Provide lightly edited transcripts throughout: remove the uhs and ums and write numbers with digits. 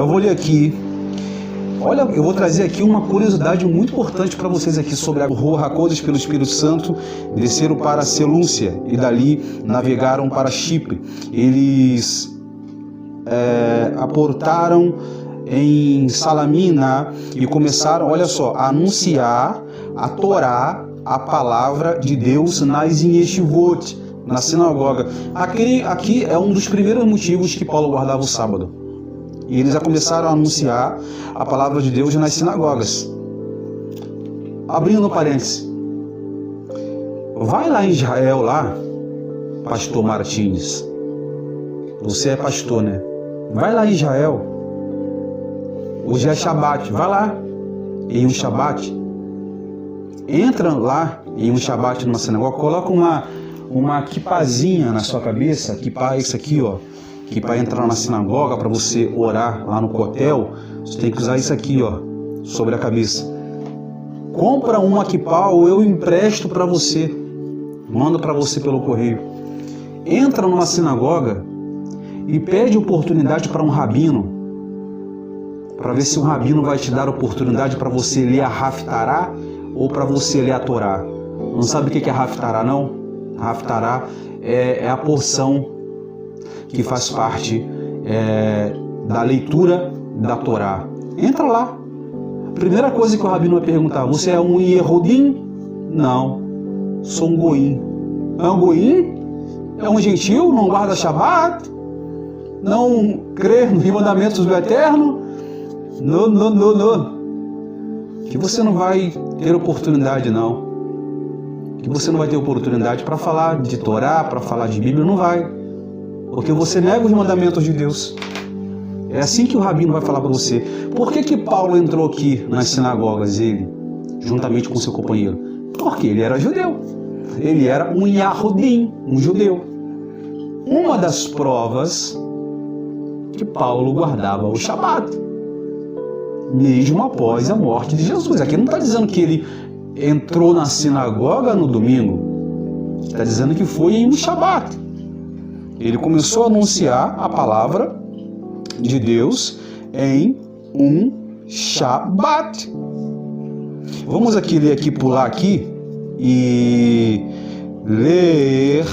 Eu vou ler aqui. Olha, eu vou trazer aqui uma curiosidade muito importante para vocês aqui sobre a Ruach pelo Espírito Santo. Desceram para Selúcia e dali navegaram para Chipre. Eles aportaram em Salamina e começaram, olha só, a anunciar a Torá, a palavra de Deus nas yeshivot, na sinagoga. Aqui é um dos primeiros motivos que Paulo guardava o sábado. E eles já começaram a anunciar a palavra de Deus nas sinagogas. Abrindo parênteses. Vai lá em Israel, lá, pastor Martins. Você é pastor, né? Vai lá em Israel. Hoje é Shabat. Vai lá em um Shabat. Entra lá em um Shabat numa sinagoga. Coloca uma quipazinha na sua cabeça. Quipá é isso aqui, ó. Que para entrar na sinagoga, para você orar lá no cotel, você tem que usar isso aqui, ó, sobre a cabeça. Compra uma quipá ou eu empresto para você. Mando para você pelo correio. Entra numa sinagoga e pede oportunidade para um rabino, para ver se o rabino vai te dar oportunidade para você ler a Haftará ou para você ler a Torá. Não sabe o que é Haftará, não? Haftará é a porção que faz parte da leitura da Torá. Entra lá. Primeira coisa que o rabino vai perguntar: você é um Yehudim? Não, sou um Goim. É um Goim? É um gentil? Não guarda Shabat? Não crê nos mandamentos do Eterno? Não. Que você não vai ter oportunidade, não. Que você não vai ter oportunidade para falar de Torá, para falar de Bíblia, não vai. Porque você nega os mandamentos de Deus. É assim que o rabino vai falar para você. Por que Paulo entrou aqui nas sinagogas, ele, juntamente com seu companheiro? Porque ele era judeu. Ele era um Yahudim, um judeu. Uma das provas que Paulo guardava o Shabat, mesmo após a morte de Jesus. Aqui não está dizendo que ele entrou na sinagoga no domingo. Está dizendo que foi em um Shabat. Ele começou a anunciar a palavra de Deus em um Shabat. Vamos aqui ler aqui, pular aqui e ler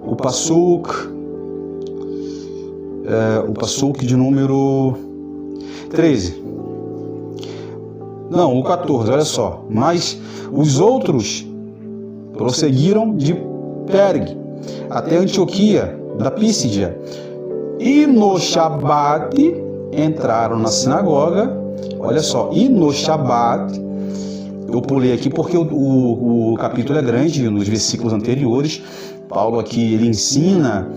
o Pasuk de número 13. Não, o 14, olha só. Mas os outros prosseguiram de Pergue até Antioquia da Písidia e no Shabat entraram na sinagoga. Olha só, e no Shabat, eu pulei aqui porque o capítulo é grande, nos versículos anteriores. Paulo aqui ele ensina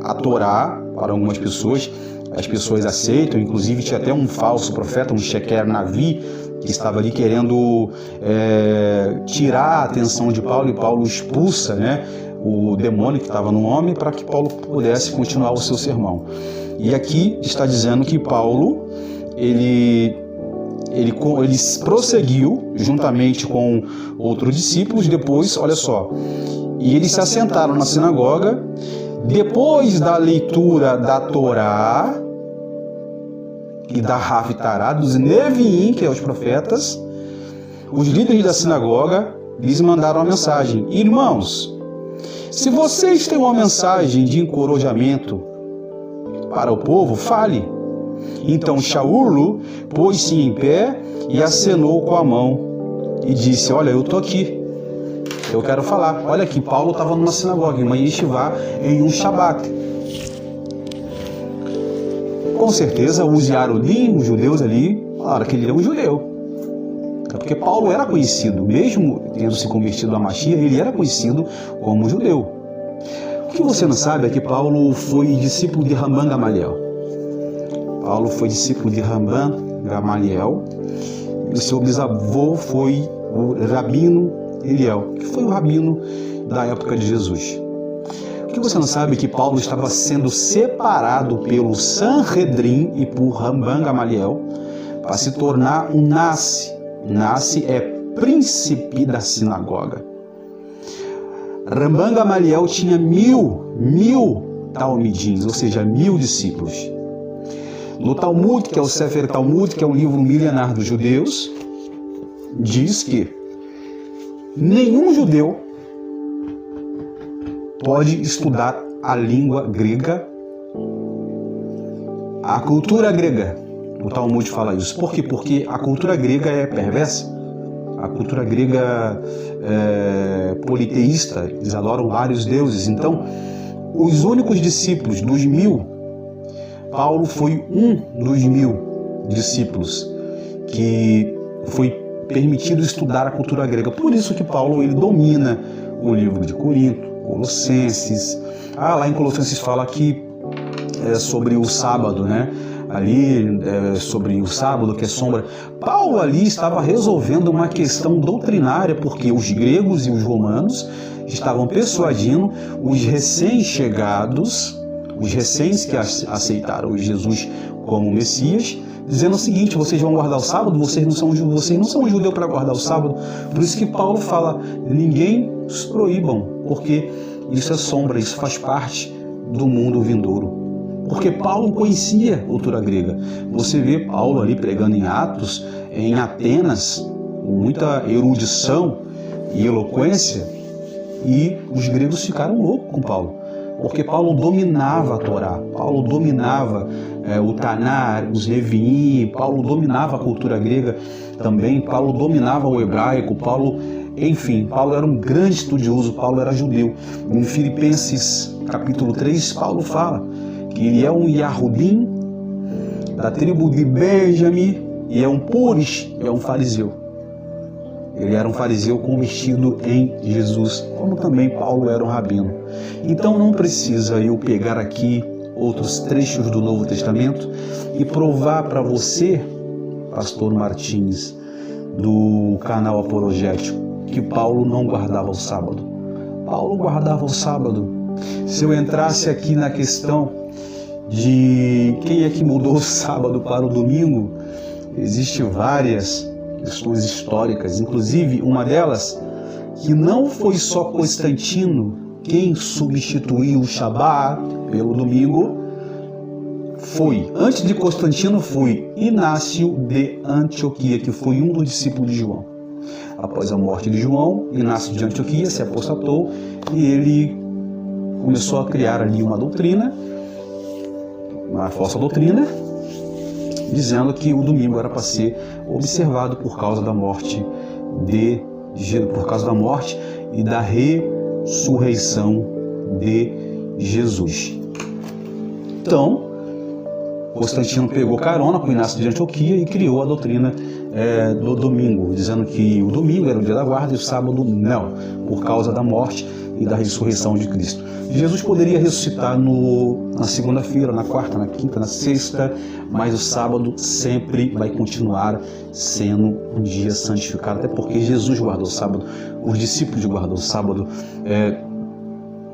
a Torá para algumas pessoas. As pessoas aceitam, inclusive tinha até um falso profeta, um Sheker Navi, que estava ali querendo tirar a atenção de Paulo, e Paulo expulsa, o demônio que estava no homem para que Paulo pudesse continuar o seu sermão. E aqui está dizendo que Paulo ele prosseguiu juntamente com outros discípulos. Depois, olha só, e eles se assentaram na sinagoga depois da leitura da Torá e da Haftará, dos Neviim, que é os profetas. Os líderes da sinagoga lhes mandaram uma mensagem: irmãos, se vocês têm uma mensagem de encorajamento para o povo, fale. Então Shaul pôs-se em pé e acenou com a mão e disse: olha, eu estou aqui, eu quero falar. Olha aqui, Paulo estava numa sinagoga, em uma yeshivá, em um Shabat. Com certeza os Yahudim, os judeus ali, falaram que ele era um judeu. É porque Paulo era conhecido, mesmo tendo se convertido a Mashiach, ele era conhecido como judeu. O que você não sabe é que Paulo foi discípulo de Rabban Gamaliel. Paulo foi discípulo de Rabban Gamaliel e o seu bisavô foi o Rabino Eliel, que foi o rabino da época de Jesus. O que você não sabe é que Paulo estava sendo separado pelo Sanhedrin e por Rabban Gamaliel para se tornar um Nasi. Nasi é príncipe da sinagoga. Rabban Gamaliel tinha mil talmidim, ou seja, 1000 discípulos. No Talmud, que é o Sefer Talmud, que é um livro milenar dos judeus, diz que nenhum judeu pode estudar a língua grega, a cultura grega. O Talmud fala isso. Por quê? Porque a cultura grega é perversa. A cultura grega é politeísta, eles adoram vários deuses. Então, os únicos discípulos dos 1000, Paulo foi um dos 1000 discípulos que foi permitido estudar a cultura grega. Por isso que Paulo ele domina o livro de Corinto, Colossenses. Lá em Colossenses fala que sobre o sábado, né? Ali sobre o sábado, que é sombra. Paulo ali estava resolvendo uma questão doutrinária, porque os gregos e os romanos estavam persuadindo os recém-chegados, os recém que aceitaram Jesus como Messias, dizendo o seguinte: vocês vão guardar o sábado, vocês não são judeus para guardar o sábado. Por isso que Paulo fala: ninguém os proíbam, porque isso é sombra, isso faz parte do mundo vindouro. Porque Paulo conhecia a cultura grega. Você vê Paulo ali pregando em Atos, em Atenas, com muita erudição e eloquência, e os gregos ficaram loucos com Paulo, porque Paulo dominava a Torá, Paulo dominava o Tanar, os Neviim, Paulo dominava a cultura grega também, Paulo dominava o hebraico, Paulo era um grande estudioso, Paulo era judeu. Em Filipenses capítulo 3, Paulo fala que ele é um Yahudim da tribo de Benjamim e é um Puris, é um fariseu. Ele era um fariseu convertido em Jesus, como também Paulo era um rabino. Então não precisa eu pegar aqui outros trechos do Novo Testamento e provar para você, pastor Martins, do canal Apologético, que Paulo não guardava o sábado. Paulo guardava o sábado. Se eu entrasse aqui na questão de quem é que mudou o sábado para o domingo, existem várias questões históricas, inclusive uma delas que não foi só Constantino quem substituiu o Shabat pelo domingo. Antes de Constantino, foi Inácio de Antioquia, que foi um dos discípulos de João. Após a morte de João, Inácio de Antioquia se apostatou e ele começou a criar ali uma doutrina, uma falsa doutrina, dizendo que o domingo era para ser observado por causa da morte e da ressurreição de Jesus. Então, Constantino pegou carona com Inácio de Antioquia e criou a doutrina do domingo, dizendo que o domingo era o dia da guarda e o sábado não, por causa da morte e da ressurreição de Cristo. Jesus poderia ressuscitar na segunda-feira, na quarta, na quinta, na sexta, mas o sábado sempre vai continuar sendo um dia santificado, até porque Jesus guardou o sábado, os discípulos guardaram o sábado,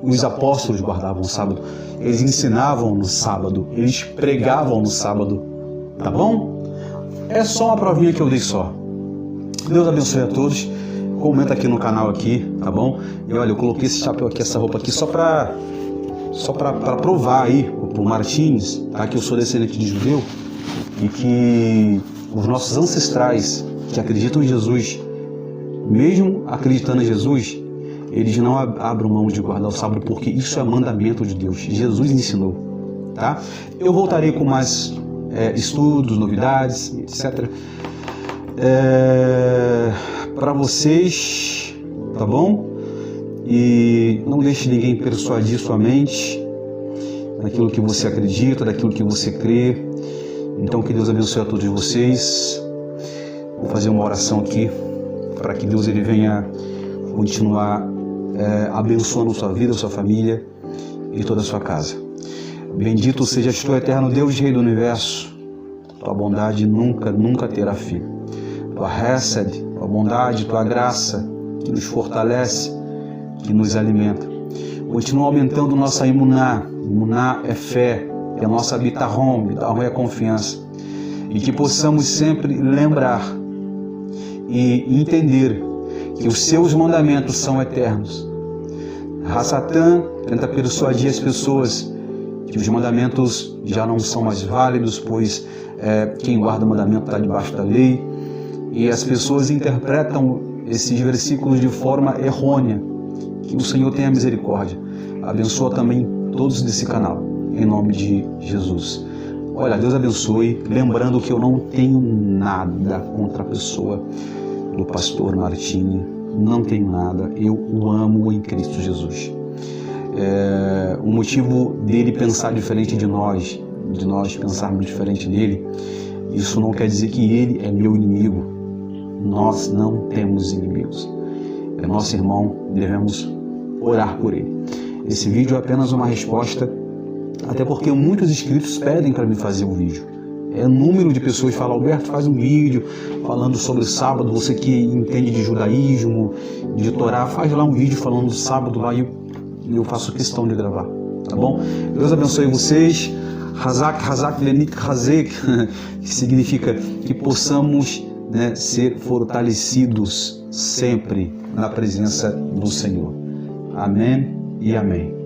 os apóstolos guardavam o sábado, eles ensinavam no sábado, eles pregavam no sábado, tá bom? É só uma provinha que eu dei só. Deus abençoe a todos. Comenta aqui no canal aqui, tá bom? E olha, eu coloquei esse chapéu aqui, essa roupa aqui só para provar aí pro Martins, tá? Que eu sou descendente de judeu e que os nossos ancestrais que acreditam em Jesus, mesmo acreditando em Jesus, eles não abram mão de guardar o sábado, porque isso é mandamento de Deus. Jesus ensinou, tá? Eu voltarei com mais estudos, novidades, etc. Para vocês, tá bom? E não deixe ninguém persuadir sua mente daquilo que você acredita, daquilo que você crê. Então que Deus abençoe a todos vocês. Vou fazer uma oração aqui para que Deus ele venha continuar abençoando sua vida, sua família e toda a sua casa. Bendito sejas tu, eterno Deus, Rei do Universo. Tua bondade nunca terá fim. Tua Hesed, tua bondade, tua graça, que nos fortalece, que nos alimenta. Continua aumentando nossa imuná. Imuná é fé, é nossa bitahom. Bitahom é confiança. E que possamos sempre lembrar e entender que os seus mandamentos são eternos. Satã tenta persuadir as pessoas que os mandamentos já não são mais válidos, pois quem guarda o mandamento está debaixo da lei. E as pessoas interpretam esses versículos de forma errônea. Que o Senhor tenha misericórdia. Abençoa também todos desse canal, em nome de Jesus. Olha, Deus abençoe. Lembrando que eu não tenho nada contra a pessoa do pastor Martini. Não tenho nada. Eu o amo em Cristo Jesus. O motivo dele pensar diferente de nós pensarmos diferente dele, isso não quer dizer que ele é meu inimigo. Nós não temos inimigos. É nosso irmão, devemos orar por ele. Esse vídeo é apenas uma resposta, até porque muitos inscritos pedem para mim fazer um vídeo. Número de pessoas falam: Alberto, faz um vídeo falando sobre o sábado, você que entende de judaísmo, de Torá, faz lá um vídeo falando do sábado lá, e eu faço questão de gravar, tá bom? Deus abençoe vocês. Hazak Lenit Hazek, que significa que possamos ser fortalecidos sempre na presença do Senhor. Amém e amém.